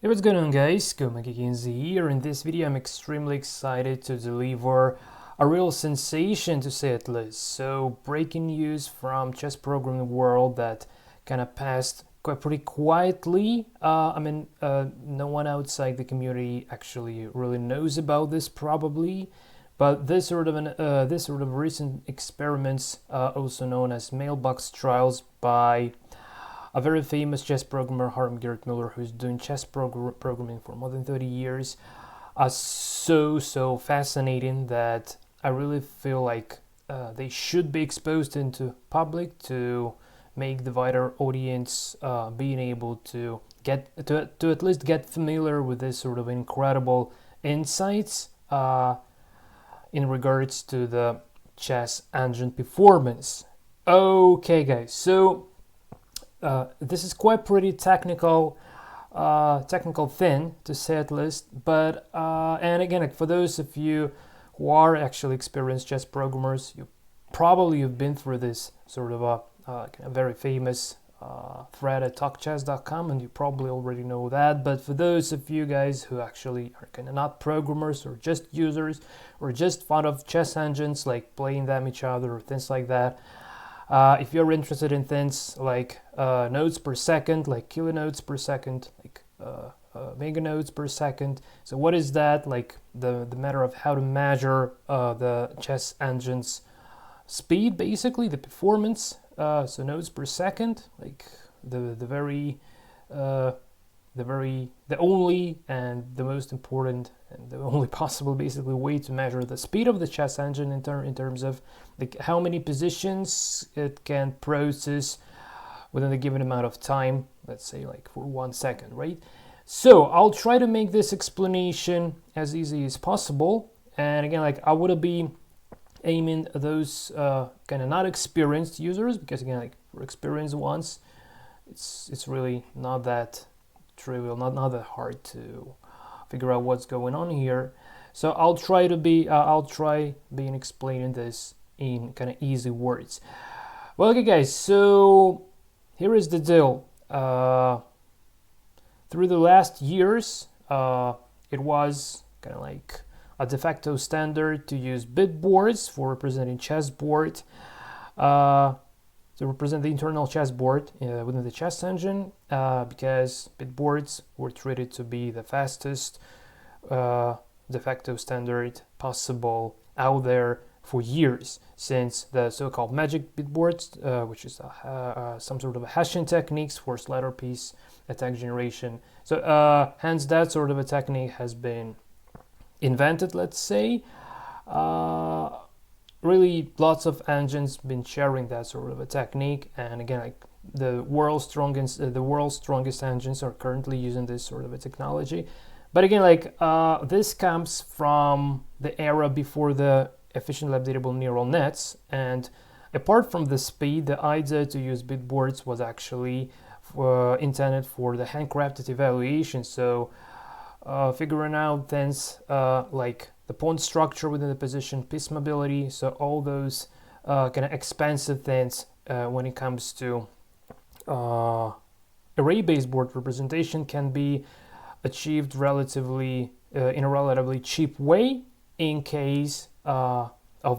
Hey, what's going on, guys? Kenzie here. In this video I'm extremely excited to deliver a real sensation, to say it least. So breaking news from chess programming world that kind of passed quite pretty quietly. No one outside the community actually really knows about this probably, but this sort of recent experiments, also known as Mailbox trials by a very famous chess programmer, Harm Muller, who's doing chess programming for more than 30 years, are so fascinating that I really feel like they should be exposed into public to make the wider audience being able to get to at least get familiar with this sort of incredible insights in regards to the chess engine performance. Okay, guys, so this is quite pretty technical thing, to say at least. But and again, like, for those of you who are actually experienced chess programmers, you've been through this sort of a very famous thread at talkchess.com, and you probably already know that. But for those of you guys who actually are kind of not programmers or just users or just fond of chess engines, like playing them each other or things like that, if you're interested in things like nodes per second, like kilonodes per second, like mega nodes per second. So what is that? Like the matter of how to measure the chess engine's speed, basically the performance. So nodes per second, like the only and the most important and the only possible basically way to measure the speed of the chess engine in terms of like how many positions it can process within a given amount of time, let's say like for 1 second, right? So I'll try to make this explanation as easy as possible, and again, like, I would be aiming at those kind of not experienced users, because again, like, for experienced ones, it's really not that trivial, not that hard to figure out what's going on here. So I'll try being explaining this in kind of easy words. Well, okay, guys. So here is the deal. Through the last years, it was kind of like a de facto standard to use bitboards for representing chessboard, to represent the internal chessboard within the chess engine, because bitboards were treated to be the fastest de facto standard possible out there for years, since the so-called magic bitboards, which is some sort of a hashing techniques for ladder piece attack generation. So hence that sort of a technique has been invented, let's say. Really, lots of engines been sharing that sort of a technique, and again, like, the world's strongest engines are currently using this sort of a technology. But again, like, this comes from the era before the efficiently updatable neural nets, and apart from the speed, the idea to use bitboards was actually intended for the handcrafted evaluation. So figuring out things like the pawn structure within the position, piece mobility, so all those kind of expensive things when it comes to array-based board representation can be achieved relatively in a relatively cheap way in case of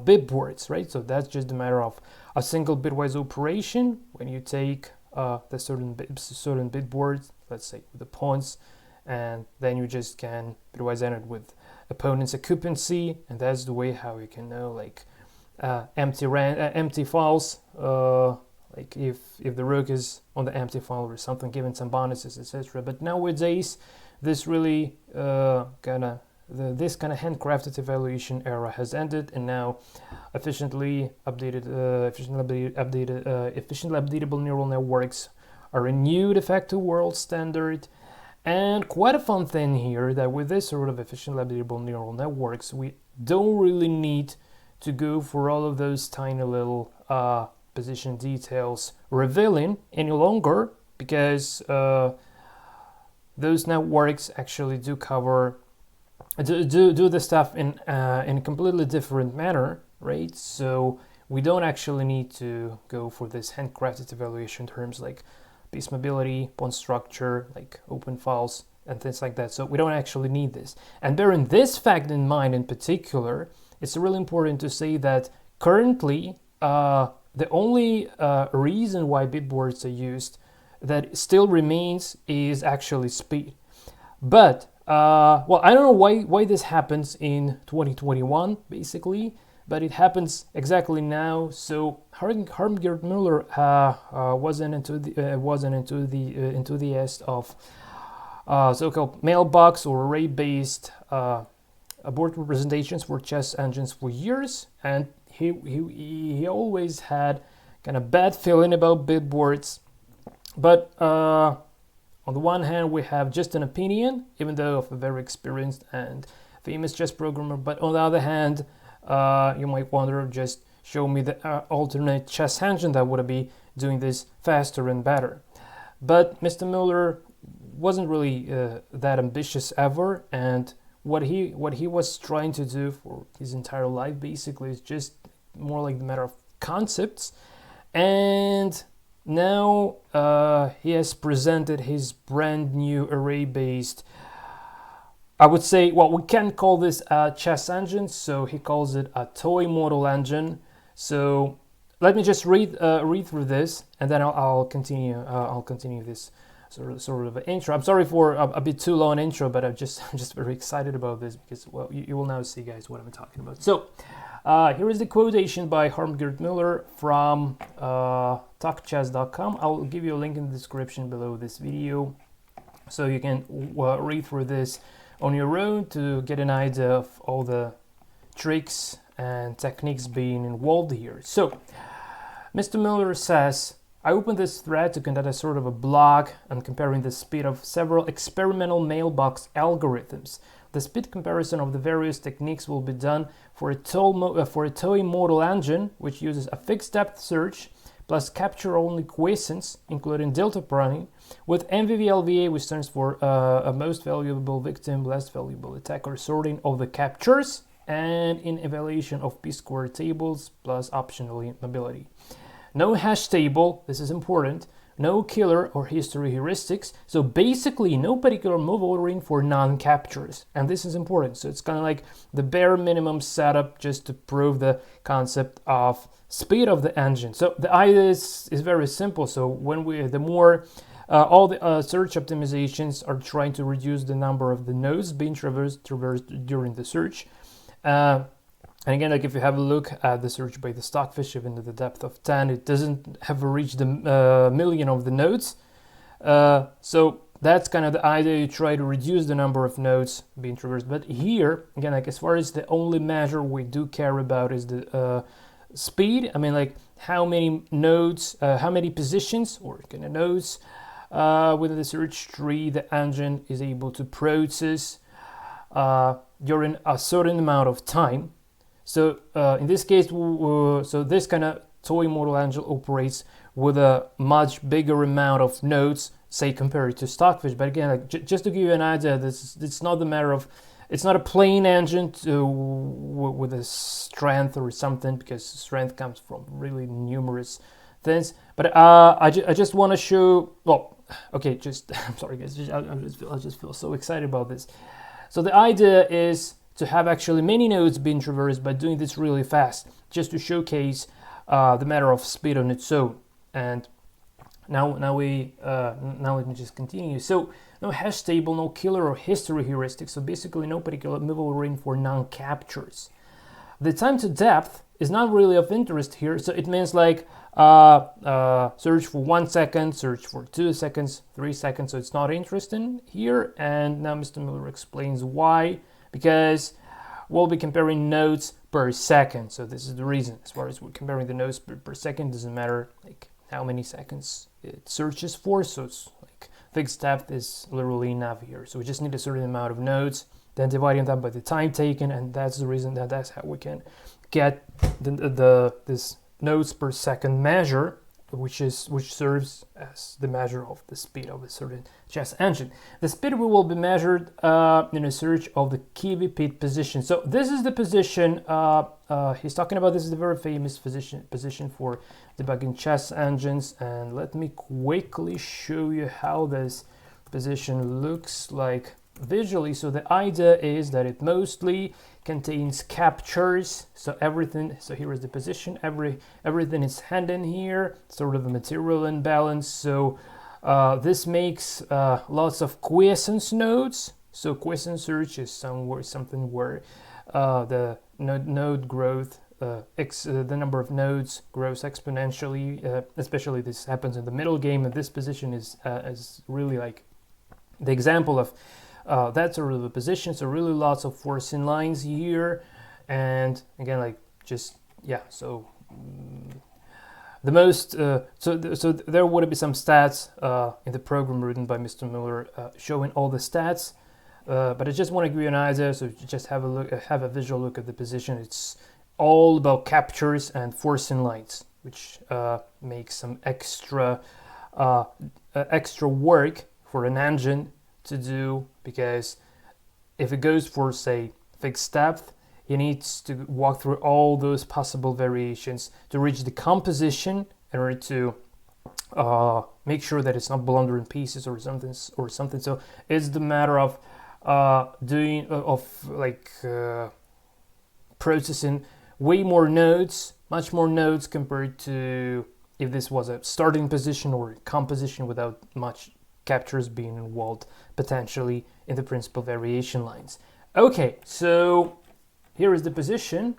bitboards, right? So that's just a matter of a single bitwise operation when you take the certain bitboards, let's say with the pawns, and then you just can bitwise enter with opponent's occupancy, and that's the way how you can know, like, empty files, like if the rook is on the empty file or something, given some bonuses, etc. But nowadays, this really this kind of handcrafted evaluation era has ended, and now efficiently updatable neural networks are a new de facto world standard. And quite a fun thing here, that with this sort of efficiently updatable neural networks, we don't really need to go for all of those tiny little position details revealing any longer, because those networks actually do cover do the stuff in a completely different manner, right? So we don't actually need to go for this handcrafted evaluation terms like piece mobility, pawn structure, like open files, and things like that. So we don't actually need this. And bearing this fact in mind in particular, it's really important to say that currently the only reason why bitboards are used that still remains is actually speed. But well, I don't know why this happens in 2021 basically, but it happens exactly now. So Harmgerd Muller wasn't enthusiast of so-called mailbox or array-based board representations for chess engines for years, and he always had kind of bad feeling about bitboards. But on the one hand, we have just an opinion, even though of a very experienced and famous chess programmer. But on the other hand, you might wonder, just show me the alternate chess engine that would be doing this faster and better. But Mr. Muller wasn't really that ambitious ever, and what he was trying to do for his entire life basically is just more like the matter of concepts. And now he has presented his brand new array-based, I would say, well, we can call this a chess engine, so he calls it a toy model engine. So let me just read through this, and then I'll continue. I'll continue this sort of an intro. I'm sorry for a bit too long intro, but I'm just very excited about this because, well, you will now see, guys, what I'm talking about. So here is the quotation by Harmgerd Muller from talkchess.com. I'll give you a link in the description below this video, so you can read through this on your own to get an idea of all the tricks and techniques being involved here. So Mr. Muller says, I opened this thread to conduct a sort of a blog on comparing the speed of several experimental mailbox algorithms. The speed comparison of the various techniques will be done for a toy model engine, which uses a fixed depth search plus capture-only quiescence, including delta pruning, with MVVLVA, which stands for a most valuable victim, less valuable attacker sorting of the captures, and in evaluation of p-squared tables plus optionally mobility. No hash table, this is important, no killer or history heuristics, so basically no particular move ordering for non-captures, and this is important. So it's kind of like the bare minimum setup just to prove the concept of speed of the engine. So the idea is very simple. So when the more all the search optimizations are trying to reduce the number of the nodes being traversed during the search. And again, like if you have a look at the search by the Stockfish, even at the depth of 10, it doesn't have reached the million of the nodes. So that's kind of the idea. You try to reduce the number of nodes being traversed. But here, again, like as far as the only measure we do care about is the speed. I mean, like how many nodes, how many positions or kind of nodes within the search tree the engine is able to process during a certain amount of time. So in this case, so this kind of toy model engine operates with a much bigger amount of nodes, say compared to Stockfish. But again, like, just to give you an idea, it's not the matter of, it's not a plain engine with a strength or something, because strength comes from really numerous things. But I just want to show, well, okay, I'm sorry guys, I just feel so excited about this. So the idea is to have actually many nodes being traversed by doing this really fast, just to showcase the matter of speed on its own. And now let me just continue. So no hash table, no killer or history heuristic. So basically no particular move ordering for non-captures. The time to depth is not really of interest here. So it means like search for 1 second, search for 2 seconds, 3 seconds. So it's not interesting here. And now Mr. Muller explains why. Because we'll be comparing nodes per second. So this is the reason. As far as we're comparing the nodes per second, doesn't matter like how many seconds it searches for. So it's like fixed depth is literally enough here. So we just need a certain amount of nodes, then dividing that by the time taken, and that's the reason that's how we can get this nodes per second measure, which serves as the measure of the speed of a certain chess engine. The speed will be measured in a search of the key repeat position. So this is the position he's talking about. This is the very famous position for debugging chess engines. And let me quickly show you how this position looks like visually. So the idea is that it mostly contains captures. So everything, so here is the position, everything is hidden here, sort of a material imbalance. So this makes lots of quiescence nodes. So quiescence search is something where the node growth, the number of nodes grows exponentially. Especially this happens in the middle game, and this position is really like the example of that sort of a position. So really lots of forcing lines here, and again, like just yeah. So the most so there would be some stats in the program written by Mr. Muller showing all the stats. But I just want to give you an idea, so just have a look, have a visual look at the position. It's all about captures and forcing lines, which makes some extra work for an engine to do, because if it goes for, say, fixed depth, he needs to walk through all those possible variations to reach the composition in order to make sure that it's not blown in pieces or something. So it's the matter of processing way more nodes, much more nodes compared to if this was a starting position or composition without much captures being involved potentially in the principal variation lines. Okay, so here is the position.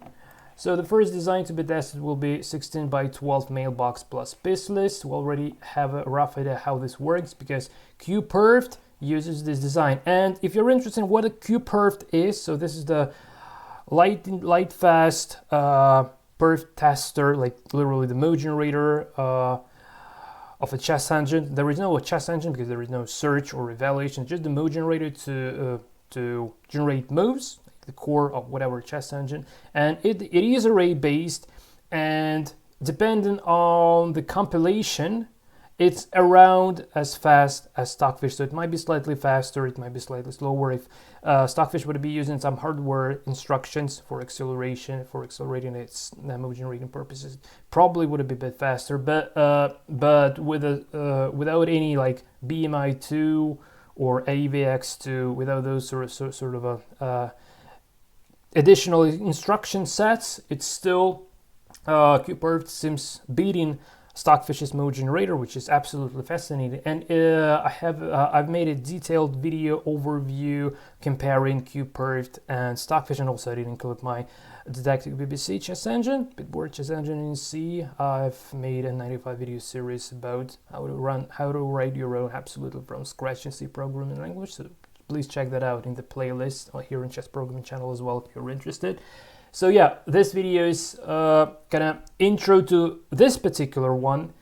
So the first design to be tested will be 16 by 12 mailbox plus piece list. We already have a rough idea how this works because PERFT uses this design. And if you're interested in what a PERFT is, so this is the light fast PERFT tester, like literally the mode generator of a chess engine. There is no chess engine because there is no search or evaluation, just the mode generator to generate moves, like the core of whatever chess engine. And it is array based, and depending on the compilation, it's around as fast as Stockfish. So it might be slightly faster, it might be slightly slower. If Stockfish would be using some hardware instructions for accelerating its mode generating purposes, probably would be a bit faster. But without any like BMI2 or AVX2, without those sort of additional instruction sets, it's still PERFT seems beating Stockfish's mode generator, which is absolutely fascinating. And I've made a detailed video overview comparing PERFT and Stockfish, and also I did include my didactic BBC chess engine, BITBOARDS chess engine in C. I've made a 95 video series about how to write your own absolutely from scratch in C programming language. So please check that out in the playlist here in Chess Programming channel as well if you're interested. So yeah, this video is kind of intro to this particular one,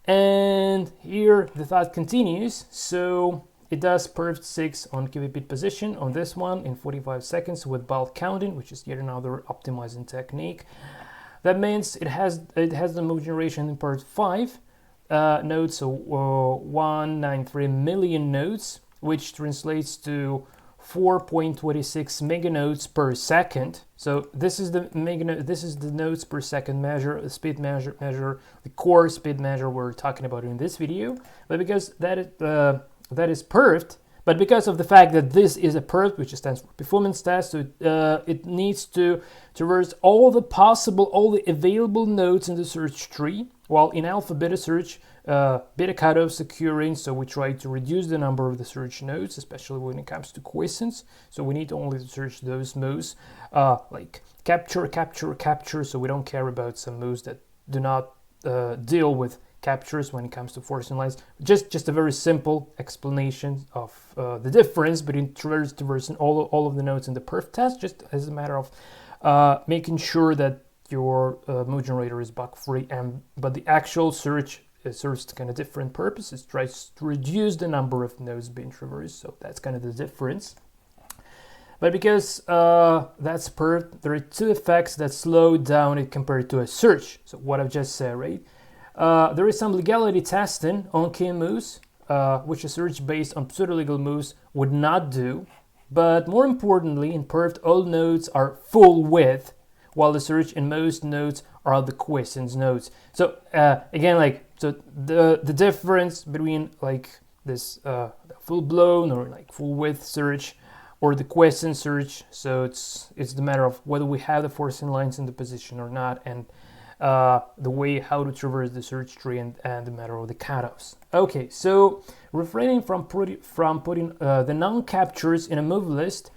and here the thought continues. So it does PERFT 6 on QVP position on this one in 45 seconds with bulk counting, which is yet another optimizing technique. That means it has the mode generation in PERFT 5 nodes, so 193 million nodes, which translates to 4.26 meganodes per second. So this is the nodes per second measure, the speed measure, the core speed measure we're talking about in this video. But because that is PERFT, but because of the fact that this is a PERFT, which stands for performance test, so it needs to traverse all the available nodes in the search tree. While in alpha beta search, beta cutoffs occurring, so we try to reduce the number of the search nodes, especially when it comes to quiescence. So we need only to search those moves like capture, so we don't care about some moves that do not deal with captures when it comes to forcing lines. Just a very simple explanation of the difference between traversing all of the nodes in the PERFT test, just as a matter of making sure that your mode generator is bug free, but the actual search serves kind of different purposes, tries to reduce the number of nodes being traversed. So that's kind of the difference. But because that's PERFT, there are two effects that slow down it compared to a search. So what I've just said, right? There is some legality testing on key moves, which a search based on pseudo-legal moves would not do. But more importantly, in PERFT, all nodes are full width, while the search in most nodes are the quiescence nodes. So again, like, so the difference between like this full-blown or like full-width search or the question search. So it's the matter of whether we have the forcing lines in the position or not, and the way how to traverse the search tree, and the matter of the cutoffs. Okay, so refraining from putting the non-captures in a move list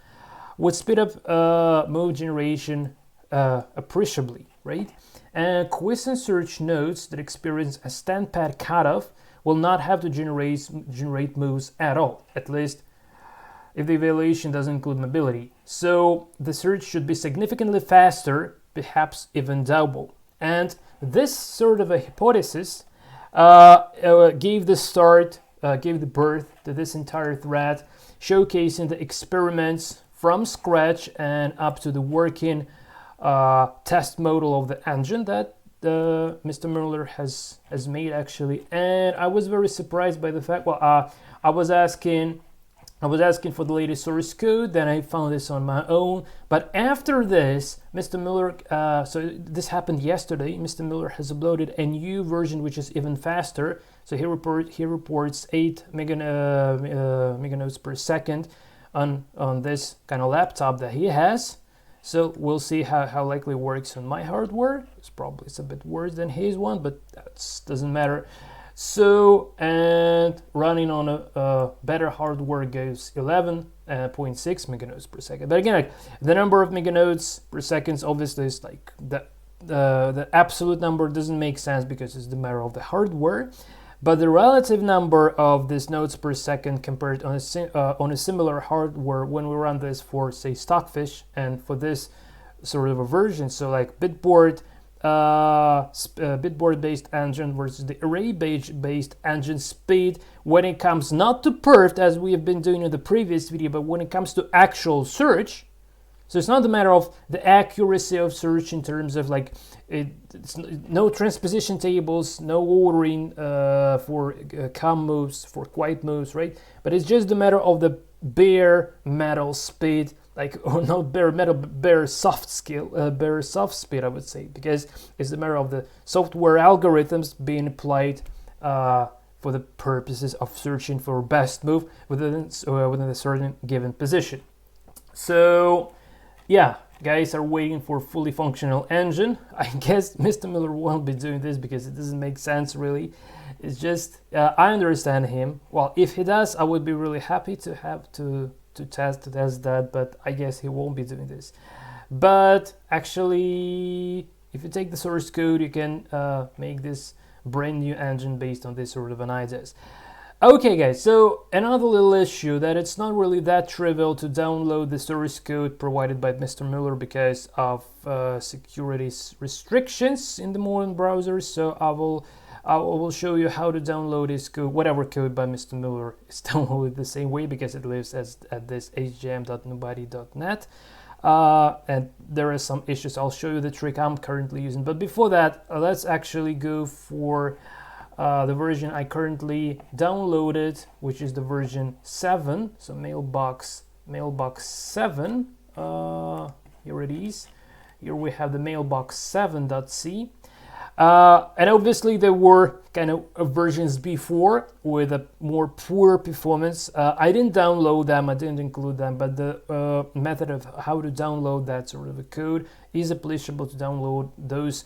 would speed up move generation appreciably, right? And question search nodes that experience a stand pad cutoff will not have to generate moves at all, at least if the evaluation doesn't include mobility. So the search should be significantly faster, perhaps even double. And this sort of a hypothesis gave the birth to this entire thread, showcasing the experiments from scratch and up to the working test model of the engine that Mr. Muller has made actually. And I was very surprised by the fact, I was asking for the latest source code, then I found this on my own. But after this, Mr. Muller, so this happened yesterday, Mr. Muller has uploaded a new version which is even faster. So he reports 8 meganodes per second on this kind of laptop that he has. So we'll see how likely it works on my hardware. It's a bit worse than his one, but that doesn't matter. So, and running on a better hardware goes 11.6 meganodes per second. But again, like, the number of meganodes per second obviously is like the absolute number doesn't make sense because it's the matter of the hardware. But the relative number of these nodes per second compared on a similar hardware when we run this for, say, Stockfish and for this sort of a version, so like bitboard based engine versus the array based engine speed, when it comes not to PERFT as we have been doing in the previous video, but when it comes to actual search. So it's not a matter of the accuracy of search in terms of like it's no transposition tables, no ordering for calm moves, for quiet moves, right? But it's just a matter of the bare metal speed, like, or not bare metal, bare soft speed, I would say, because it's the matter of the software algorithms being applied for the purposes of searching for best move within a certain given position. So yeah, guys are waiting for fully functional engine. I guess Mr. Muller won't be doing this because it doesn't make sense really. It's just I understand him. Well, if he does, I would be really happy to have to test that, but I guess he won't be doing this. But actually, if you take the source code, you can make this brand new engine based on this sort of an ideas. Okay guys, so another little issue that it's not really that trivial to download the source code provided by Mr. Muller because of security restrictions in the modern browsers. So I will show you how to download this code, whatever code by Mr. Muller is downloaded the same way because it lives at this hgm.nobody.net. And there are some issues. I'll show you the trick I'm currently using. But before that, let's actually go for the version I currently downloaded, which is the version 7. So Mailbox 7. Here it is. Here we have the Mailbox 7.c. And obviously there were kind of versions before with a more poor performance. I didn't download them, I didn't include them, but the method of how to download that sort of a code is applicable to download those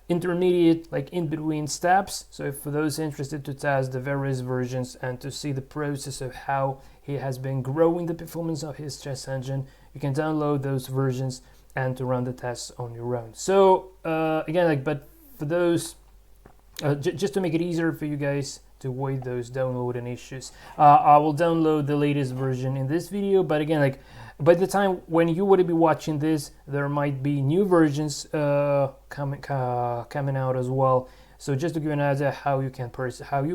intermediate, like in between steps. So for those interested to test the various versions and to see the process of how he has been growing the performance of his chess engine, you can download those versions and to run the tests on your own. So again, like, but for those, just to make it easier for you guys to avoid those downloading issues, I will download the latest version in this video. But again, like, by the time when you would be watching this, there might be new versions coming out as well. So just to give you an idea how you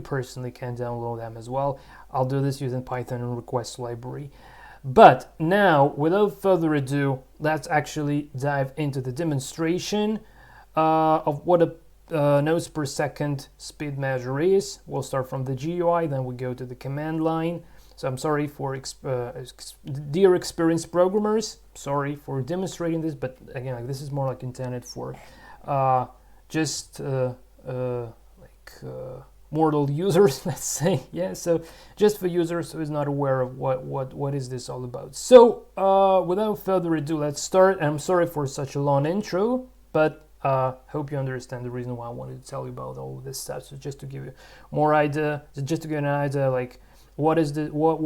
personally can download them as well, I'll do this using Python and request library. But now, without further ado, let's actually dive into the demonstration of what a nodes per second speed measure is. We'll start from the GUI, then we go to the command line. So I'm sorry for dear experienced programmers, sorry for demonstrating this, but again, like, this is more like intended for mortal users, let's say. Yeah, so just for users who is not aware of what is this all about. So without further ado, let's start. And I'm sorry for such a long intro, but hope you understand the reason why I wanted to tell you about all of this stuff. So just to give you more idea, just to give you an idea, like what is the what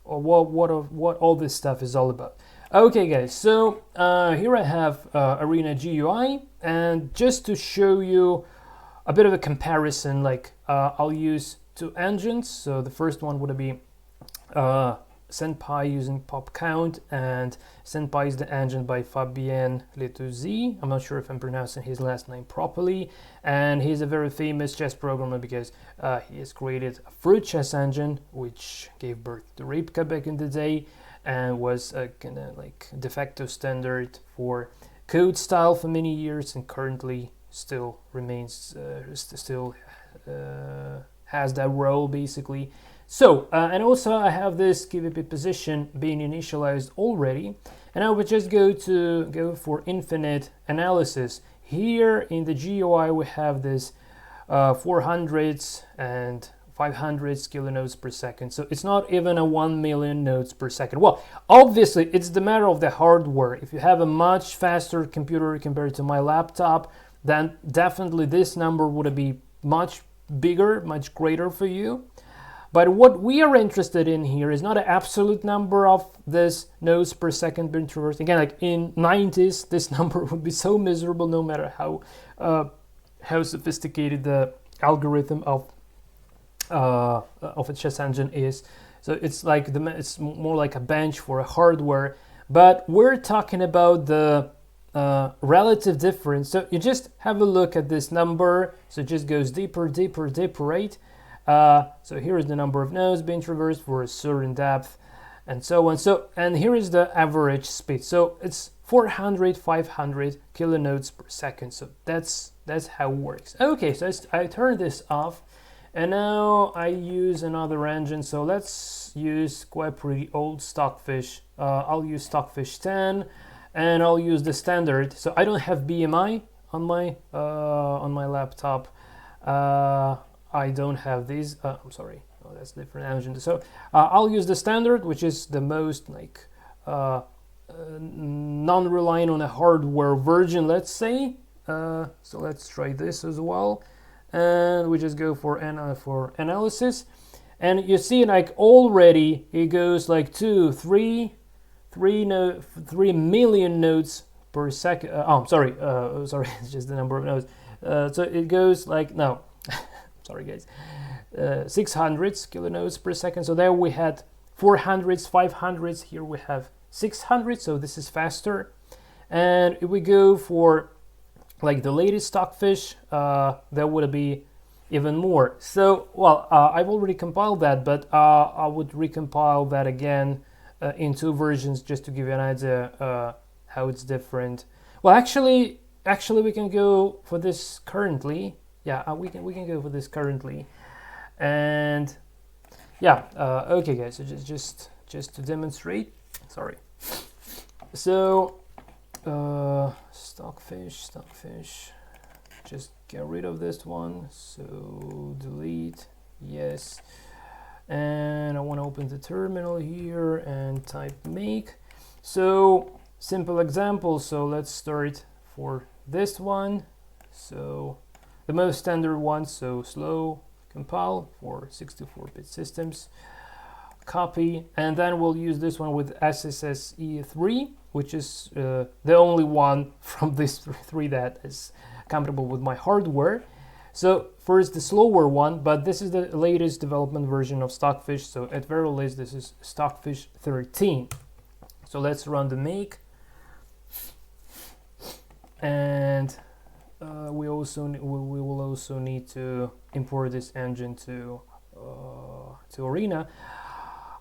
all this stuff is all about. Okay, guys. So here I have Arena GUI, and just to show you a bit of a comparison, like I'll use two engines. So the first one would be Senpai using pop count, and Senpai is the engine by Fabien Letouzy. I'm not sure if I'm pronouncing his last name properly, and he's a very famous chess programmer because he has created a fruit chess engine which gave birth to Rybka back in the day and was a kind of like de facto standard for code style for many years, and currently still remains has that role basically. So and also I have this KVP position being initialized already, and I would just go for infinite analysis. Here in the GUI we have this 400s and 500s kilonodes per second, so it's not even a 1 million nodes per second. Well, obviously it's the matter of the hardware. If you have a much faster computer compared to my laptop, then definitely this number would be much bigger, much greater for you. But what we are interested in here is not an absolute number of this nodes per second being traversed. Again, like in 90s, this number would be so miserable no matter how sophisticated the algorithm of a chess engine is. So it's like it's more like a bench for a hardware. But we're talking about the relative difference. So you just have a look at this number. So it just goes deeper, deeper, deeper, right? So here is the number of nodes being traversed for a certain depth, and so on. So, and here is the average speed. So it's 400, 500 kilonodes per second. So that's how it works. Okay, so I turn this off, and now I use another engine. So let's use quite pretty old Stockfish. I'll use Stockfish 10, and I'll use the standard. So I don't have BMI on my laptop. I don't have these. I'm sorry. Oh, that's different engine. So I'll use the standard, which is the most like non-relying on a hardware version, let's say. So let's try this as well, and we just go for analysis, and you see like already it goes like 3 million nodes per second. Oh, I'm sorry. Sorry, it's just the number of nodes. So it goes like now. Sorry guys, 600s kilonodes per second. So there we had 400s, 500s. Here we have 600. So this is faster. And if we go for like the latest Stockfish, there would be even more. So well, I've already compiled that, but I would recompile that again in two versions just to give you an idea how it's different. Well, actually we can go for this currently. Yeah, we can go for this currently, and yeah, okay, guys. So just to demonstrate. Sorry. So Stockfish. Just get rid of this one. So delete. Yes, and I want to open the terminal here and type make. So simple example. So let's start for this one. So the most standard one, so slow compile for 64-bit systems, copy, and then we'll use this one with SSSE3, which is the only one from these three that is compatible with my hardware. So first the slower one, but this is the latest development version of Stockfish, so at very least this is Stockfish 13. So let's run the make, and we will also need to import this engine to Arena.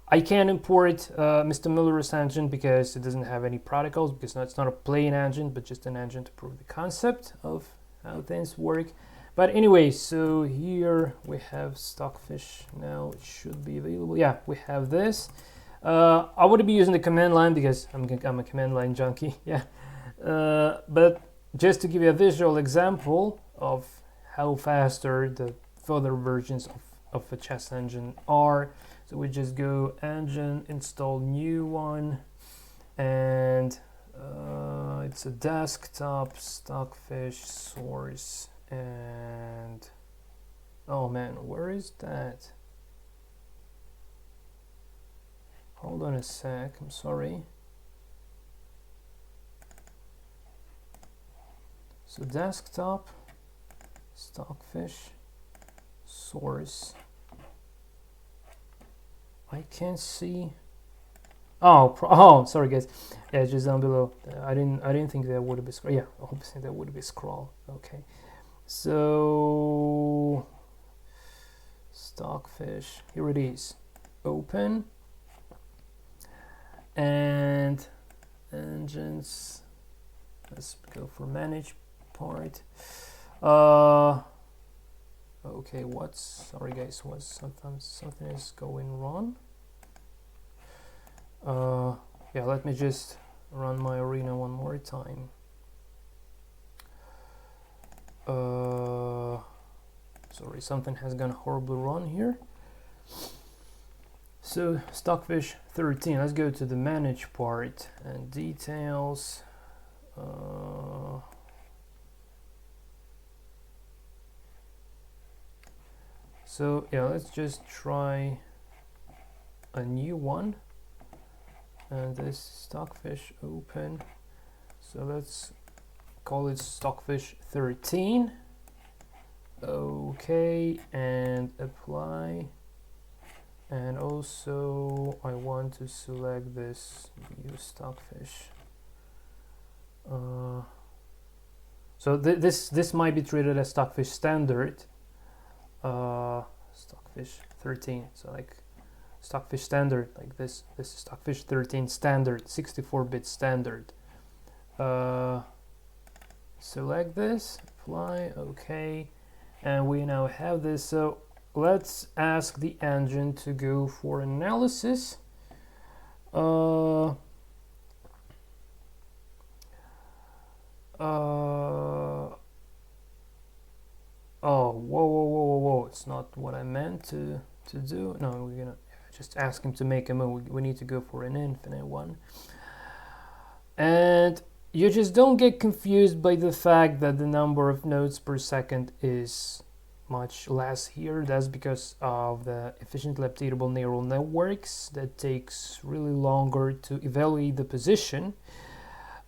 I can't import Mr. Muller's engine because it doesn't have any protocols, because it's not a plain engine, but just an engine to prove the concept of how things work. But anyway, so here we have Stockfish. Now it should be available. Yeah, we have this. I would be using the command line because I'm a command line junkie. Yeah, but just to give you a visual example of how faster the further versions of a chess engine are. So we just go engine, install new one, and it's a desktop stockfish source. And oh man, where is that? Hold on a sec, I'm sorry. So desktop stockfish source. I can't see. Oh, sorry guys. Yeah, just down below. I didn't think that would be scroll. Yeah, obviously that would be scroll. Okay. So stockfish. Here it is. Open. And engines. Let's go for manage part. Okay, sorry guys, something is going wrong. Yeah, let me just run my arena one more time. Sorry, something has gone horribly wrong here. So stockfish 13, let's go to the manage part and details. So yeah, let's just try a new one, and this stockfish open. So let's call it stockfish 13. Okay, and apply. And also I want to select this view stockfish. So this might be treated as stockfish standard. Stockfish 13, so like stockfish standard, like this is stockfish 13 standard, 64-bit standard. Select this, apply, okay, and we now have this. So let's ask the engine to go for analysis. Oh, whoa, it's not what I meant to do. No, we're gonna just ask him to make a move. We need to go for an infinite one. And you just don't get confused by the fact that the number of nodes per second is much less here. That's because of the efficiently updatable neural networks that takes really longer to evaluate the position.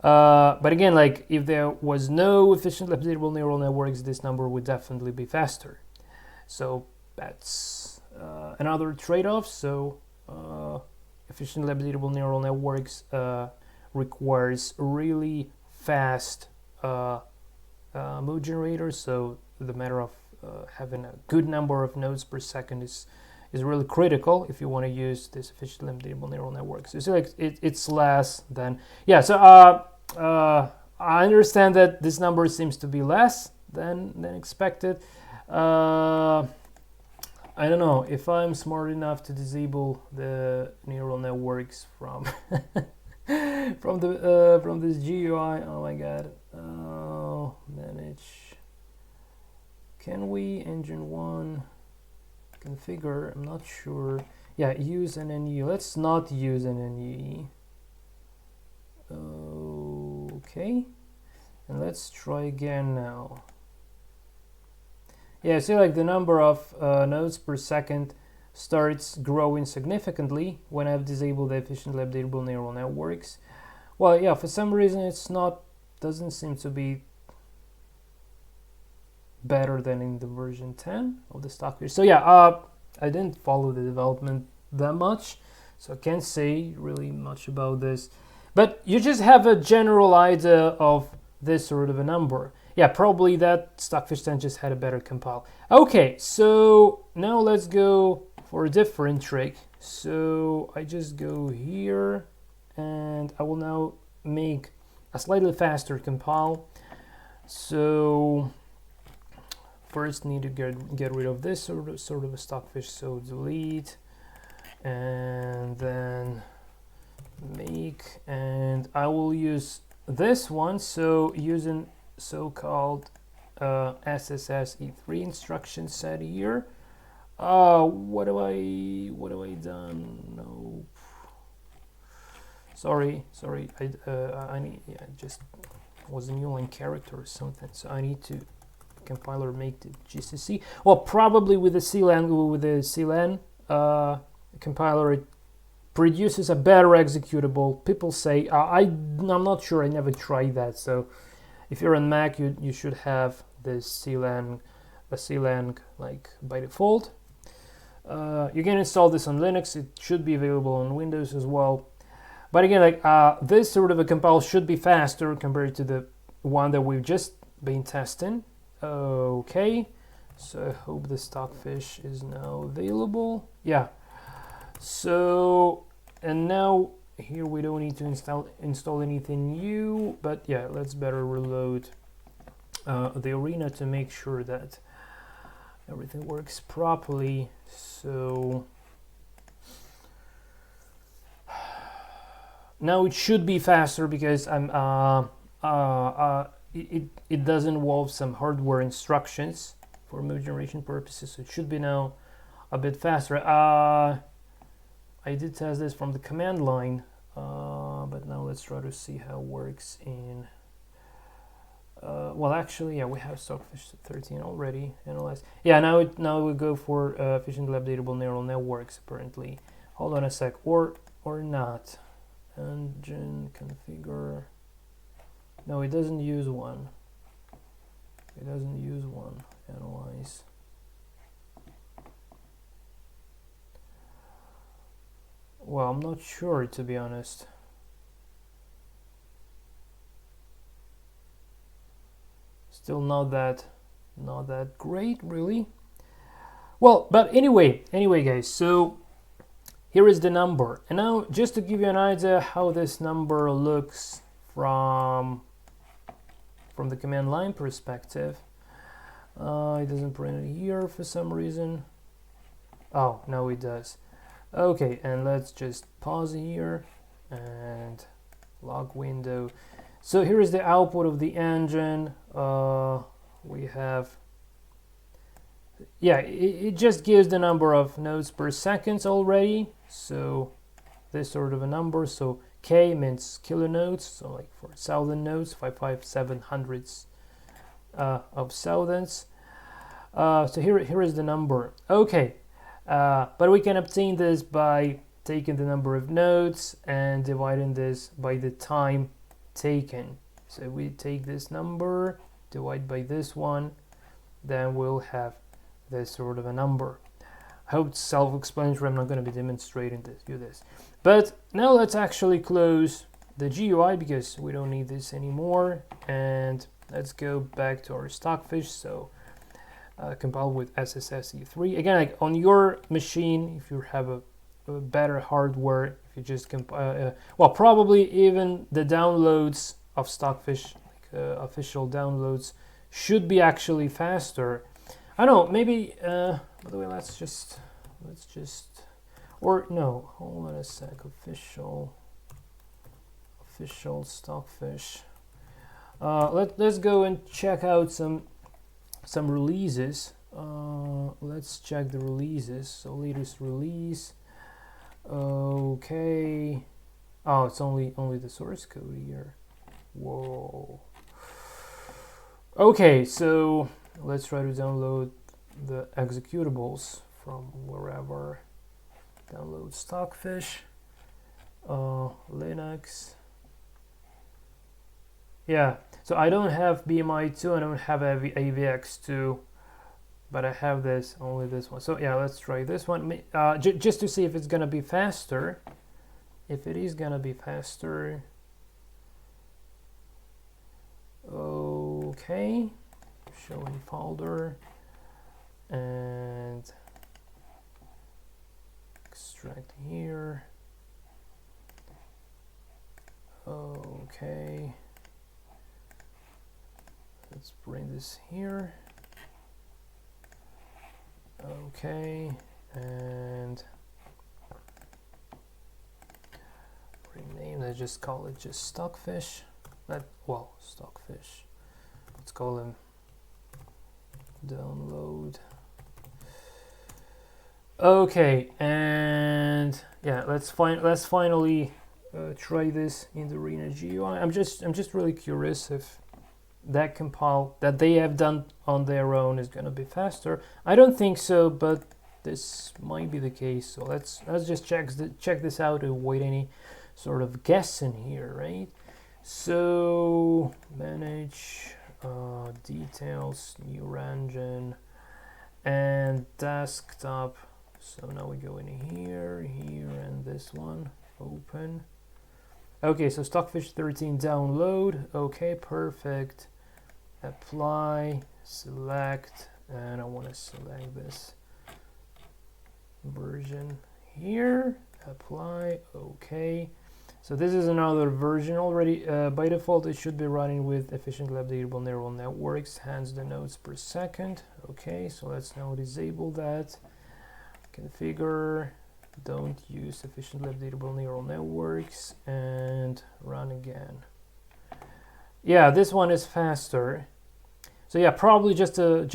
But again, like if there was no efficiently updatable neural networks, this number would definitely be faster. So that's another trade-off. So efficiently updatable neural networks requires really fast move generators. So the matter of having a good number of nodes per second is really critical if you want to use this efficiently updatable neural networks. So like it's less than, yeah. So I understand that this number seems to be less than expected. I don't know if I'm smart enough to disable the neural networks from from this GUI. Oh my god. Manage. Can we engine one configure? I'm not sure. Yeah, use NNUE. Let's not use NNUE. Okay, and let's try again now. Yeah, see, like the number of nodes per second starts growing significantly when I've disabled the efficiently updatable neural networks. Well, yeah, for some reason it's not, doesn't seem to be better than in the version 10 of the Stockfish. So yeah, I didn't follow the development that much, so I can't say really much about this, but you just have a general idea of this sort of a number. Yeah, probably that Stockfish 10 just had a better compile. Okay, so now let's go for a different trick. So I just go here and I will now make a slightly faster compile. So first need to get rid of this sort of a Stockfish, so delete, and then make, and I will use this one. So using so-called SSS E3 instruction set here. What have I done? No. Sorry. I need, yeah, just was a new line character or something. So I need to compiler make the GCC. Well, probably with the CLAN compiler, it produces a better executable. People say I'm not sure. I never tried that. So if you're on Mac, you should have this CLAN like by default. You can install this on Linux. It should be available on Windows as well. But again, like this sort of a compile should be faster compared to the one that we've just been testing. Okay, so I hope the Stockfish is now available. Yeah. So, and now here we don't need to install anything new, but yeah, let's better reload the Arena to make sure that everything works properly. So now it should be faster because it does involve some hardware instructions for mode generation purposes, so it should be now a bit faster. I did test this from the command line, but now let's try to see how it works in well, actually, yeah, we have Stockfish 13 already analyzed. Yeah, now we go for efficiently updatable neural networks apparently. Hold on a sec, or not. Engine configure. No, it doesn't use one. It doesn't use one. Analyze. Well, I'm not sure, to be honest. Still not that great, really. Well, but anyway, guys. So here is the number, and now just to give you an idea how this number looks from the command line perspective. It doesn't print it here for some reason. Oh, no, it does. Okay, and let's just pause here and log window. So here is the output of the engine. We have, yeah, it just gives the number of nodes per second already. So this sort of a number. So K means kilonodes. So like for 1,000 nodes, 55700ths of thousandths. So here is the number. Okay, but we can obtain this by taking the number of nodes and dividing this by the time taken. So we take this number, divide by this one, then we'll have this sort of a number. I hope it's self-explanatory. I'm not going to be demonstrating this. But now let's actually close the GUI because we don't need this anymore. And let's go back to our Stockfish. So compile with SSS E3. Again, like on your machine, if you have a better hardware, if you just compile, well, probably even the downloads of Stockfish, like official downloads, should be actually faster. I don't know, maybe, by the way, let's just, or no, hold on a sec, official Stockfish. Let's go and check out some releases. Let's check the releases. So latest release. Okay. Oh, it's only the source code here. Whoa. Okay, so let's try to download the executables from wherever. Download Stockfish. Linux. Yeah, so I don't have BMI2, I don't have AVX2, but I have this, only this one. So yeah, let's try this one, just to see if it's gonna be faster. If it is gonna be faster. Okay, show in folder, and extract here. Okay. Let's bring this here. Okay, and rename. Let's just call it just Stockfish. Stockfish. Let's call him download. Okay, and yeah, let's finally try this in the Arena GUI. I'm just really curious if that compile that they have done on their own is gonna be faster. I don't think so, but this might be the case. So let's just check this out to avoid any sort of guessing here, right? So manage details, new engine, and desktop. So now we go in here, and this one, open. Okay, so Stockfish 13 download. Okay, perfect. Apply, select, and I want to select this version here. Apply, okay. So this is another version already. By default, it should be running with efficiently updatable neural networks, hence the nodes per second. Okay, so let's now disable that. Configure, don't use efficiently updatable neural networks, and run again. Yeah, this one is faster. So yeah, probably just a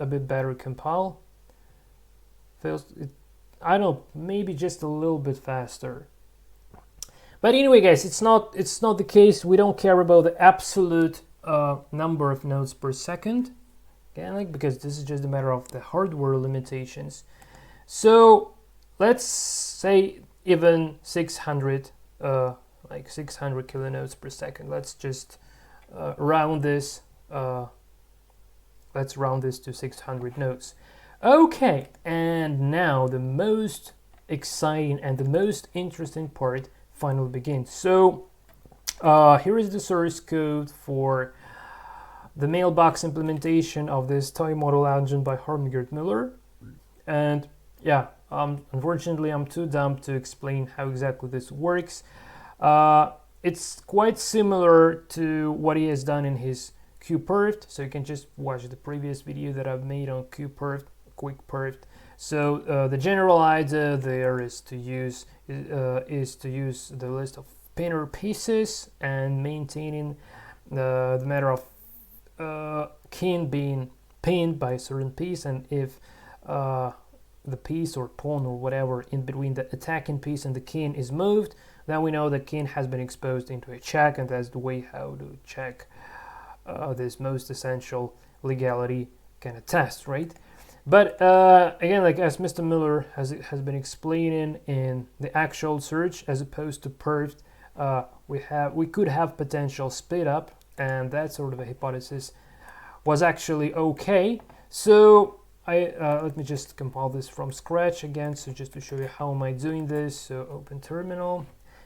bit better compile. I don't know, maybe just a little bit faster. But anyway, guys, it's not the case. We don't care about the absolute number of nodes per second, okay, because this is just a matter of the hardware limitations. So let's say even 600, like 600 kilonodes per second. Let's just round this. Let's round this to 600 nodes. Okay, and now the most exciting and the most interesting part finally begins. So here is the source code for the Mailbox implementation of this toy model engine by Muller. And yeah, unfortunately, I'm too dumb to explain how exactly this works. It's quite similar to what he has done in his PERFT, so you can just watch the previous video that I've made on PERFT, quick PERFT. So the general idea there is to use the list of pinner pieces and maintaining the matter of kin being pinned by a certain piece, and if the piece or pawn or whatever in between the attacking piece and the king is moved, then we know the king has been exposed into a check, and that's the way how to check this most essential legality kind of test, right? But again, like as Mr. Muller has been explaining in the actual search, as opposed to PERFT, we could have potential speed up, and that sort of a hypothesis was actually okay. So let me just compile this from scratch again, so just to show you how am I doing this. So open terminal,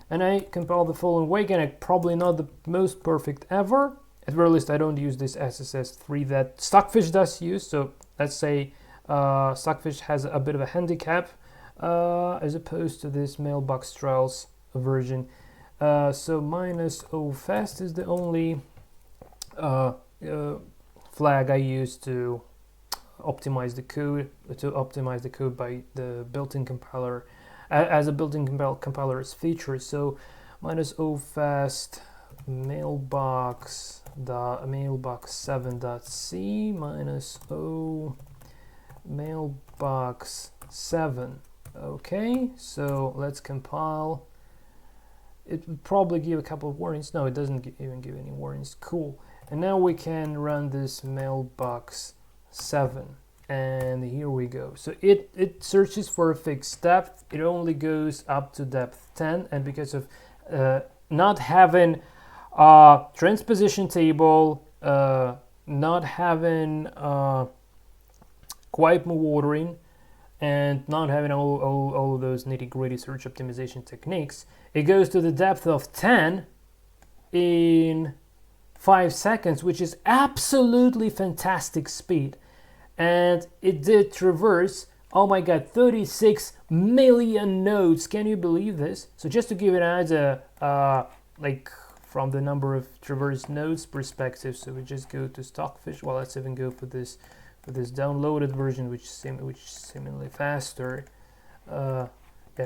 and I compile the following way. Again, probably not the most perfect ever. At very least, I don't use this SSS3 that Stockfish does use. So let's say Stockfish has a bit of a handicap as opposed to this Mailbox trials version. So -o_fast is the only flag I use to optimize the code by the built-in compiler as a built-in compiler's feature. So -o_fast mailbox mailbox7.c -o mailbox 7. Okay, so let's compile. It would probably give a couple of warnings. No, it doesn't even give any warnings. Cool. And now we can run this mailbox 7, and here we go. So it searches for a fixed depth. It only goes up to depth 10, and because of not having a transposition table, not having quiet move ordering, and not having all of those nitty-gritty search optimization techniques, it goes to the depth of 10 in 5 seconds, which is absolutely fantastic speed. And it did traverse, oh my god, 36 million nodes. Can you believe this? So just to give you an idea, like from the number of traversed nodes perspective, so we just go to Stockfish. Well, let's even go for this downloaded version, which is seemingly faster. Yeah,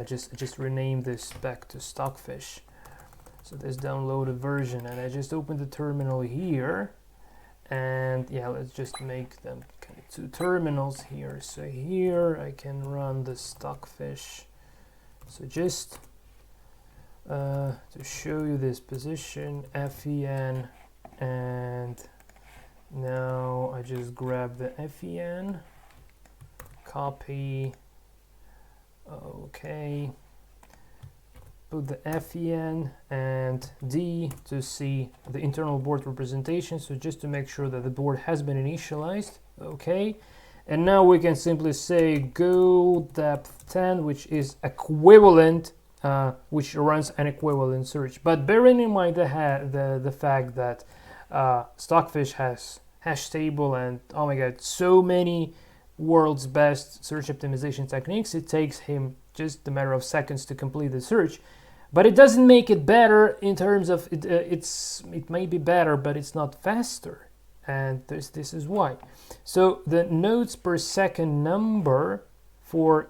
just rename this back to Stockfish. So this downloaded version, and I just opened the terminal here, And yeah, let's just make them kind of two terminals here. So here I can run the stockfish. So just to show you this position, FEN, and now I just grab the FEN, copy, okay, put the FEN and D to see the internal board representation, so just to make sure that the board has been initialized, okay. And now we can simply say go depth 10, which is equivalent, which runs an equivalent search. But bearing in mind the fact that Stockfish has hash table and, oh my god, so many world's best search optimization techniques, it takes him just a matter of seconds to complete the search. But it doesn't make it better in terms of it may be better, but it's not faster. And this is why. So the nodes per second number for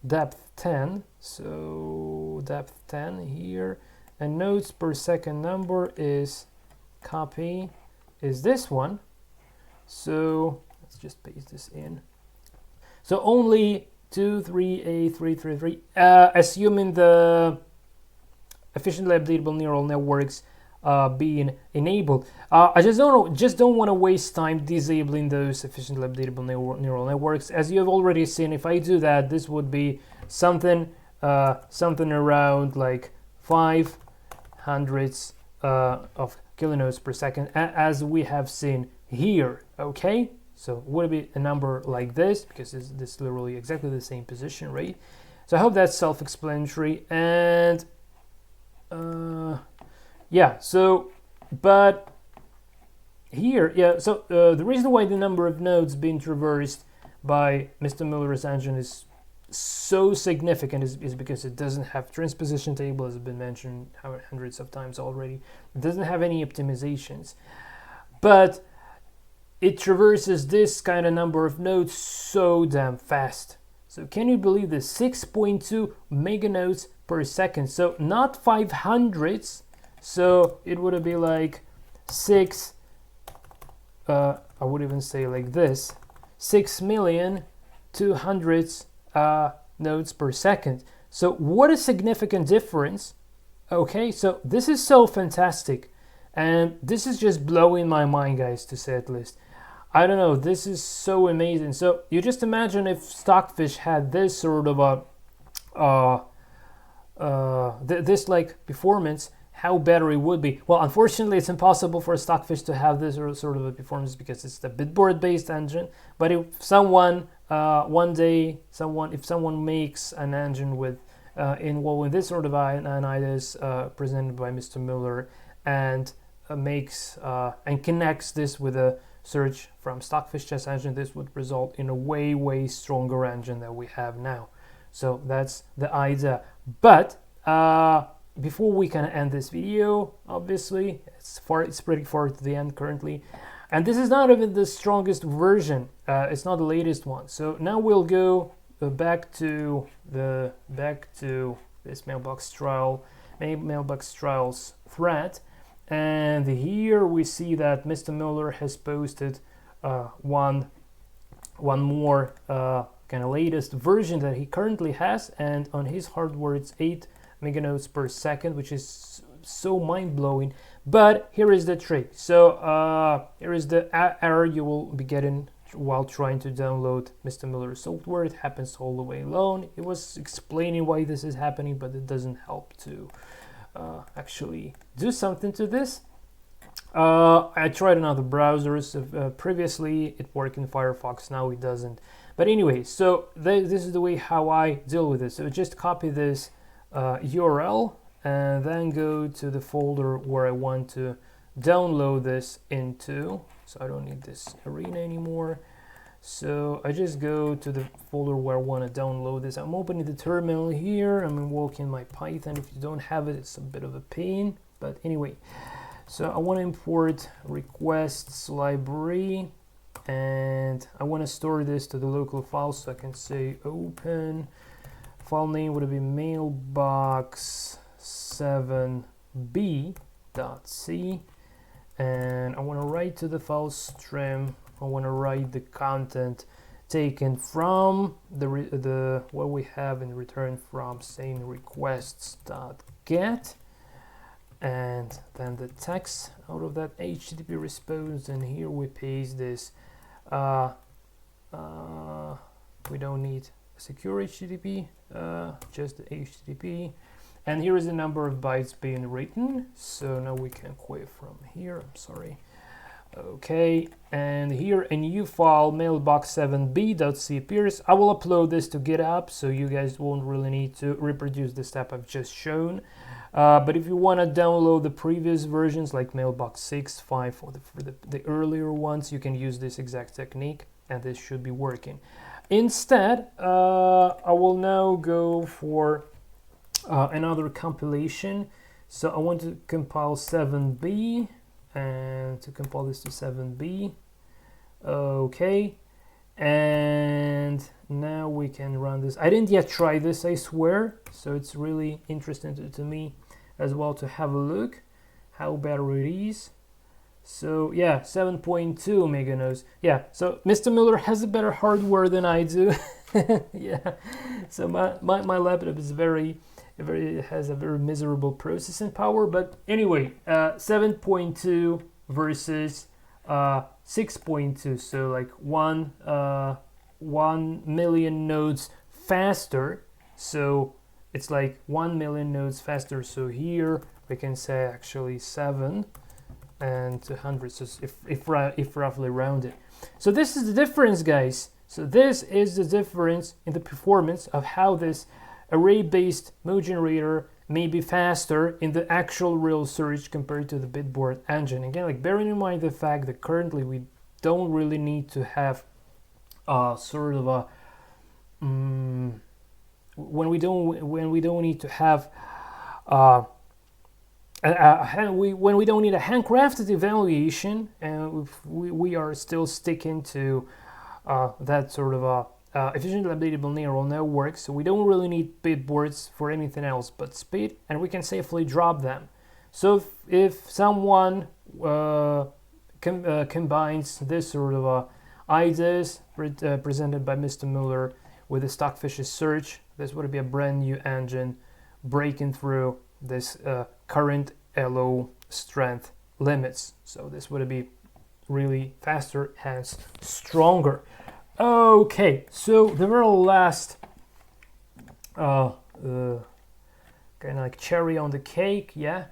depth 10, so depth 10 here, and nodes per second number is copy, is this one. So let's just paste this in. So only 23833, assuming the efficiently updatable neural networks being enabled. I just don't want to waste time disabling those efficiently updatable neural networks. As you have already seen, if I do that, this would be something around like 500 of kilonodes per second, as we have seen here. Okay, so would it be a number like this, because this is literally exactly the same position, right? So I hope that's self-explanatory. And yeah, so but here, yeah, so the reason why the number of nodes being traversed by Mr. Muller's engine is so significant is because it doesn't have transposition table, as has been mentioned hundreds of times already. It doesn't have any optimizations, but it traverses this kind of number of nodes so damn fast. So can you believe this? 6.2 meganodes per second. So not 500s. So it would be like 6. I would even say like this: 6,200,000 nodes per second. So what a significant difference. Okay, so this is so fantastic, and this is just blowing my mind, guys, to say at least. I don't know, this is so amazing. So you just imagine if Stockfish had this sort of a this like performance, how better it would be. Well, unfortunately, it's impossible for Stockfish to have this sort of a performance because it's the BITBOARD-based engine. But if someone one day, if someone makes an engine with involving this sort of an ideas presented by Mr. Muller, and makes and connects this with a search from Stockfish chess engine, this would result in a way stronger engine than we have now. So that's the idea. But before we can end this video, obviously it's pretty far to the end currently, and this is not even the strongest version. It's not the latest one. So now we'll go back to this mailbox trials thread. And here we see that Mr. Muller has posted one more kind of latest version that he currently has, and on his hardware it's 8 meganodes per second, which is so mind-blowing. But here is the trick. So here is the error you will be getting while trying to download Mr. Muller's software. It happens all the way alone. It was explaining why this is happening, but it doesn't help to actually do something to this. I tried in other browsers previously. It worked in Firefox, now it doesn't. But anyway, so this is the way how I deal with this. So just copy this URL and then go to the folder where I want to download this into. So I don't need this Arena anymore. So I just go to the folder where I want to download this. I'm opening the terminal here. I'm invoking my Python. If you don't have it, it's a bit of a pain. But anyway, so I want to import requests library, and I want to store this to the local file. So I can say open. File name would be mailbox7b.c. and I want to write to the file stream. I want to write the content taken from the what we have in return from saying requests.get, and then the text out of that HTTP response, and here we paste this. We don't need secure HTTP, just the HTTP, and here is the number of bytes being written. So now we can quit from here. I'm sorry. Okay, and here a new file, mailbox7b.c appears. I will upload this to GitHub, so you guys won't really need to reproduce the step I've just shown. But if you want to download the previous versions like mailbox 6, 5, or the earlier ones, you can use this exact technique, and this should be working. Instead, I will now go for another compilation. So I want to compile 7b, and to compile this to 7b. Okay, and now we can run this. I didn't yet try this, I swear, so it's really interesting to me as well to have a look how better it is. So yeah, 7.2 meganodes. Yeah, so Mr. Muller has a better hardware than I do. Yeah, so my laptop is has a very miserable processing power. But anyway, 7.2 versus 6.2, so like 1 million nodes faster. So it's like 1 million nodes faster. So here we can say actually 7 and 200, so if roughly rounded. So this is the difference, guys. So this is the difference in the performance of how this array-based mode generator may be faster in the actual real search compared to the BitBoard engine. Again, like bearing in mind the fact that currently we don't really need to have sort of a when we don't need to have when we don't need a handcrafted evaluation, and we are still sticking to that sort of a efficiently updatable neural network, so we don't really need BitBoards for anything else but speed, and we can safely drop them. So if someone combines this sort of ideas presented by Mr. Muller with the Stockfish's search, this would be a brand new engine breaking through this current LO strength limits. So this would be really faster, hence stronger. Okay, so the very last kind of like cherry on the cake, yeah,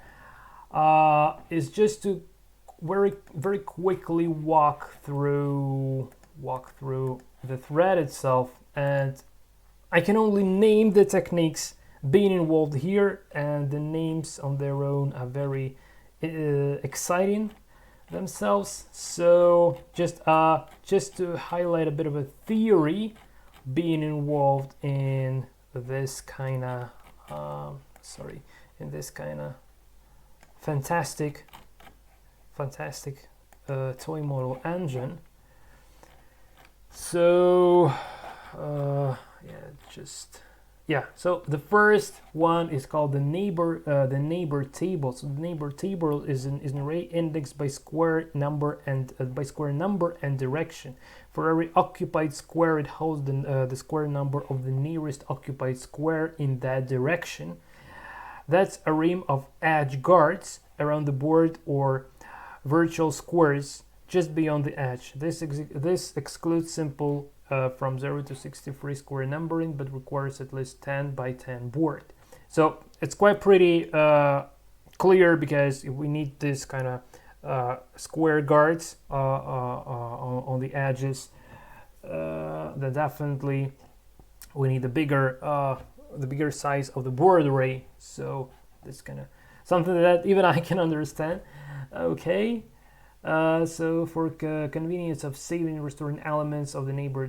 is just to very quickly walk through the thread itself, and I can only name the techniques being involved here, and the names on their own are very exciting themselves. So just to highlight a bit of a theory being involved in this kind of fantastic toy model engine. So so the first one is called the neighbor table. So the neighbor table is an array indexed by square number and direction. For every occupied square, it holds the square number of the nearest occupied square in that direction. That's a rim of edge guards around the board or virtual squares just beyond the edge. This excludes simple from 0 to 63 square numbering, but requires at least 10 by 10 board. So it's quite pretty clear, because we need this kind of square guards on the edges. Then definitely we need the bigger size of the board array. So this kind of something that even I can understand. Okay. So for convenience of saving and restoring elements of the neighbor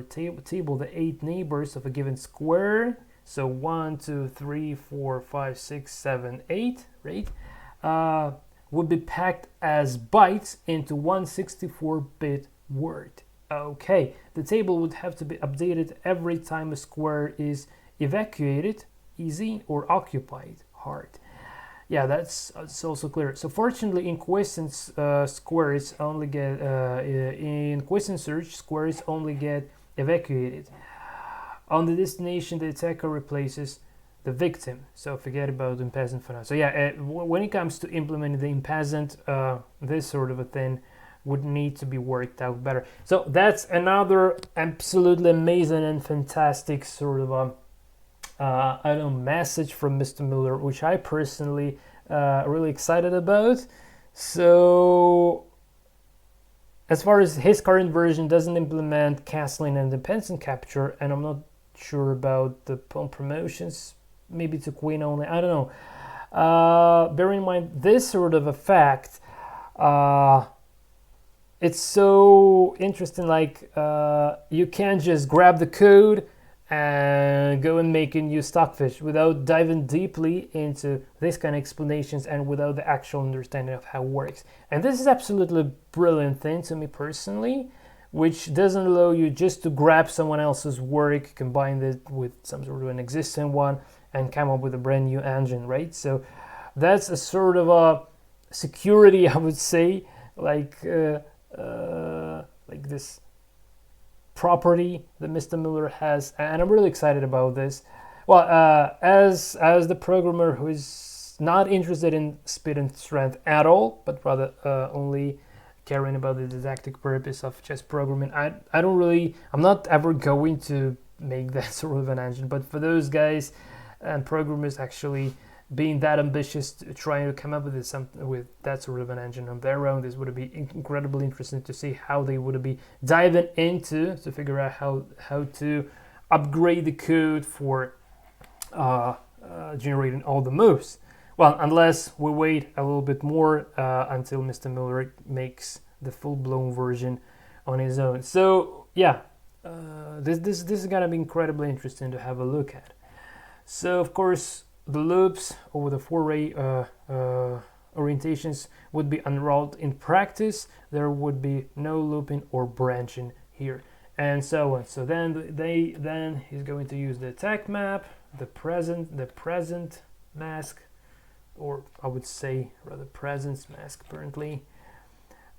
table, the 8 neighbors of a given square, so 1, 2, 3, 4, 5, 6, 7, 8, right, would be packed as bytes into one 64-bit word. Okay, the table would have to be updated every time a square is evacuated, easy, or occupied, hard. yeah, that's also clear. So fortunately, in question squares only get in question search, squares only get evacuated. On the destination, the attacker replaces the victim. So forget about impasant for now. So yeah, when it comes to implementing the impasant, this sort of a thing would need to be worked out better. So that's another absolutely amazing and fantastic sort of I don't know, message from Mr. Muller, which I personally really excited about. So as far as his current version doesn't implement castling and impasant capture, and I'm not sure about the pawn promotions, maybe to queen only, I don't know. Bear in mind this sort of effect, it's so interesting, like you can't just grab the code and go and make a new stockfish without diving deeply into this kind of explanations and without the actual understanding of how it works. And this is absolutely a brilliant thing to me personally, which doesn't allow you just to grab someone else's work, combine it with some sort of an existing one, and come up with a brand new engine, right? So that's a sort of a security, I would say, like this property that Mr. Muller has, and I'm really excited about this. Well, as the programmer who is not interested in speed and strength at all, but rather only caring about the didactic purpose of chess programming, I'm not ever going to make that sort of an engine. But for those guys and programmers actually being that ambitious, trying to come up with that sort of an engine on their own, this would be incredibly interesting to see how they would be diving into to figure out how to upgrade the code for generating all the moves. Well, unless we wait a little bit more until Mr. Muller makes the full-blown version on his own. So yeah, this is gonna be incredibly interesting to have a look at. So of course, the loops over the four-way orientations would be unrolled in practice. There would be no looping or branching here, and so on. So then he's going to use the attack map, the present mask, or I would say rather presence mask apparently,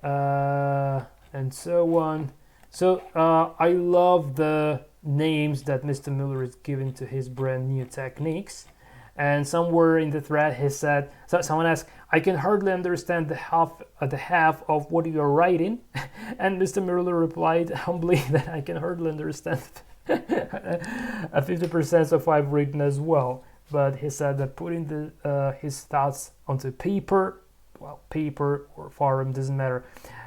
and so on. So I love the names that Mr. Muller is giving to his brand new techniques. And somewhere in the thread he said, so someone asked, I can hardly understand the half of what you're writing. And Mr. Muller replied humbly that I can hardly understand 50% of what I've written as well. But he said that putting his thoughts onto paper, well, paper or forum, doesn't matter,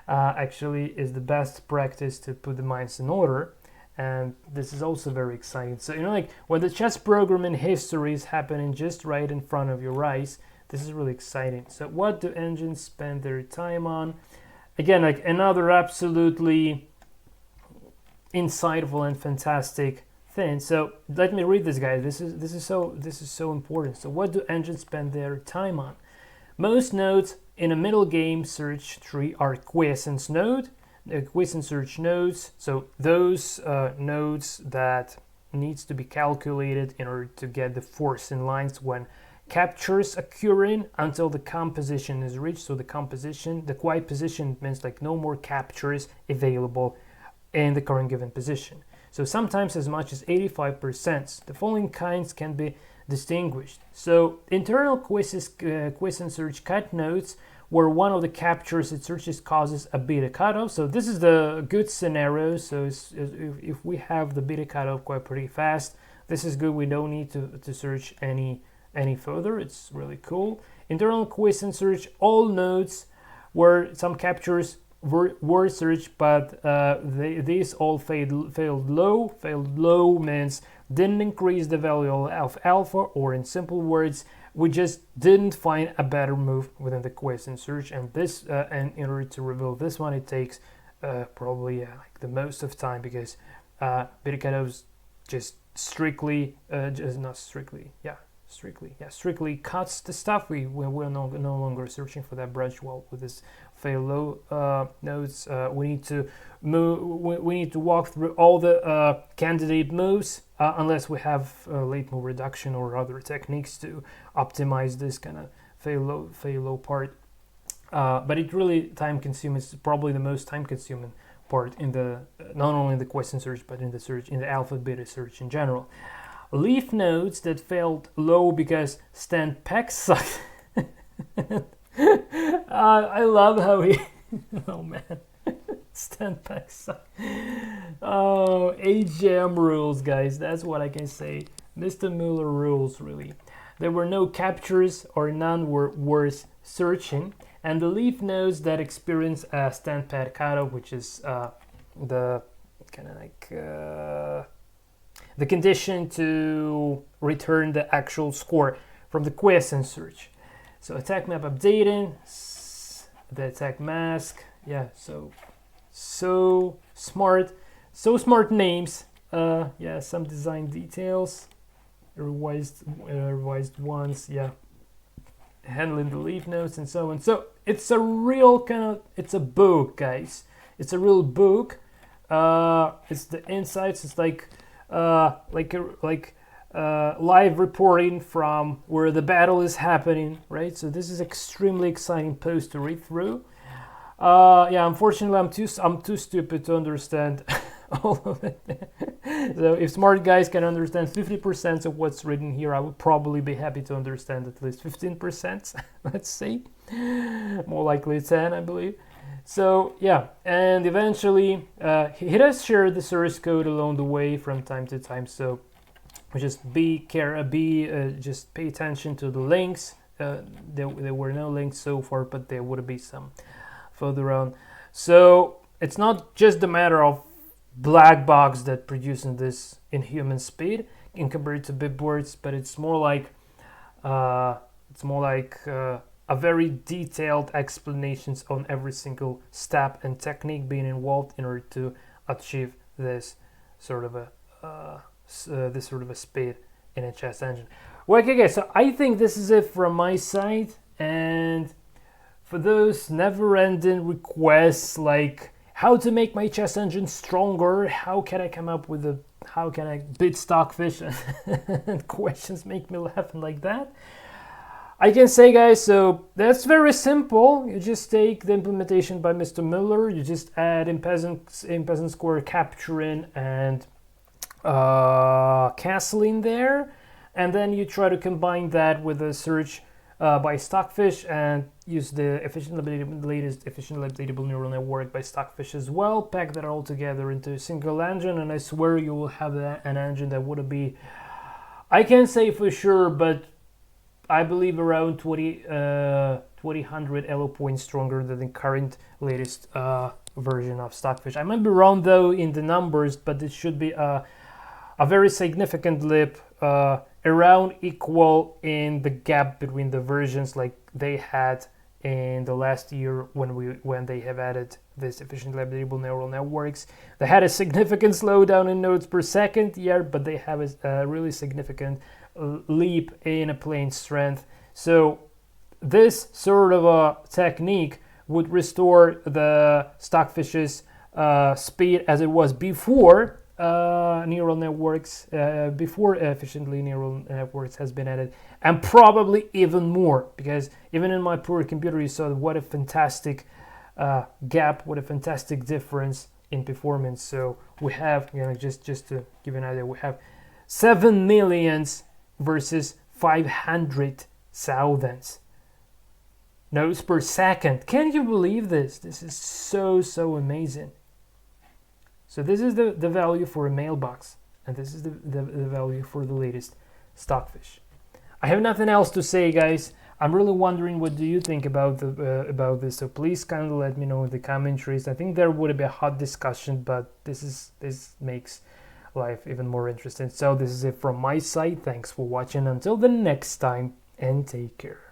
actually is the best practice to put the minds in order. And this is also very exciting. So, like when the chess programming history is happening just right in front of your eyes, this is really exciting. So what do engines spend their time on? Again, like another absolutely insightful and fantastic thing. So let me read this, guys. This is so important. So what do engines spend their time on? Most nodes in a middle game search tree are quiescence node. Quiescent search nodes, so those nodes that needs to be calculated in order to get the force in lines when captures occurring until the composition is reached. So the quiet position means like no more captures available in the current given position. So sometimes as much as 85%. The following kinds can be distinguished. So internal quiescent search cut nodes, where one of the captures it searches causes a beta cutoff. So this is the good scenario. So if we have the beta cutoff quite pretty fast, this is good. We don't need to search any further. It's really cool. Internal quiescent search, all nodes where some captures were searched, but these all failed low. Failed low means didn't increase the value of alpha, or in simple words, we just didn't find a better move within the quiescent search. And this, and in order to reveal this one, it takes probably like the most of time, because beta cutoffs just strictly cuts the stuff. We're no longer searching for that branch. Well, with this fail low nodes, we need to move. We need to walk through all the candidate moves, unless we have late move reduction or other techniques to optimize this kind of low part. But it really time consuming. It's probably the most time consuming part in the not only in the question search but in the search, in the alpha beta search in general. Leaf nodes that failed low because Stan Peck sucked. I love how he oh man, Stan Peck sucked. Oh, HM rules, guys, that's what I can say. Mr. Muller rules, really. There were no captures, or none were worth searching, and the leaf nodes that experience Stan Peck cutoff, which is the kind of like the condition to return the actual score from the question search. So attack map updating, the attack mask, yeah, so smart names, yeah, some design details, revised ones, yeah, handling the leaf notes and so on. So it's a real kind of, it's a book, guys. It's a real book. It's the insights. It's like live reporting from where the battle is happening, right? So this is extremely exciting post to read through. Yeah, unfortunately, I'm too stupid to understand all of it. So if smart guys can understand 50% of what's written here, I would probably be happy to understand at least 15%. Let's see, more likely 10, I believe. So yeah, and eventually he does share the source code along the way from time to time. So just just pay attention to the links. There were no links so far, but there would be some further on. So it's not just a matter of black box that producing this inhuman speed in compared to BITBOARDS, but it's more like a very detailed explanations on every single step and technique being involved in order to achieve this sort of a speed in a chess engine. Well, okay guys, so I think this is it from my side, and for those never-ending requests like how to make my chess engine stronger, how can I beat Stockfish, and questions make me laugh and like that, I can say, guys, so that's very simple. You just take the implementation by Mr. Muller, you just add in peasant square capturing and castling there, and then you try to combine that with a search by Stockfish and use the latest efficiently updatable neural network by Stockfish as well. Pack that all together into a single engine, and I swear you will have an engine that would be, I can't say for sure, but I believe around 2000 elo points stronger than the current latest version of Stockfish. I might be wrong though in the numbers, but it should be a very significant leap, around equal in the gap between the versions like they had in the last year when they have added this efficiently updatable neural networks. They had a significant slowdown in nodes per second, yeah, but they have a really significant leap in a plane strength. So this sort of a technique would restore the Stockfish's speed as it was before neural networks, before efficiently neural networks has been added, and probably even more, because even in my poor computer you saw what a fantastic gap, what a fantastic difference in performance. So we have, just to give you an idea, we have 7 millions versus 500,000 nodes per second. Can you believe this? This is so amazing. So this is the value for a Mailbox, and this is the value for the latest Stockfish. I have nothing else to say, guys. I'm really wondering what do you think about this. So please kindly let me know in the commentaries. I think there would be a hot discussion, but this makes life even more interesting. So this is it from my side. Thanks for watching. Until the next time, and take care.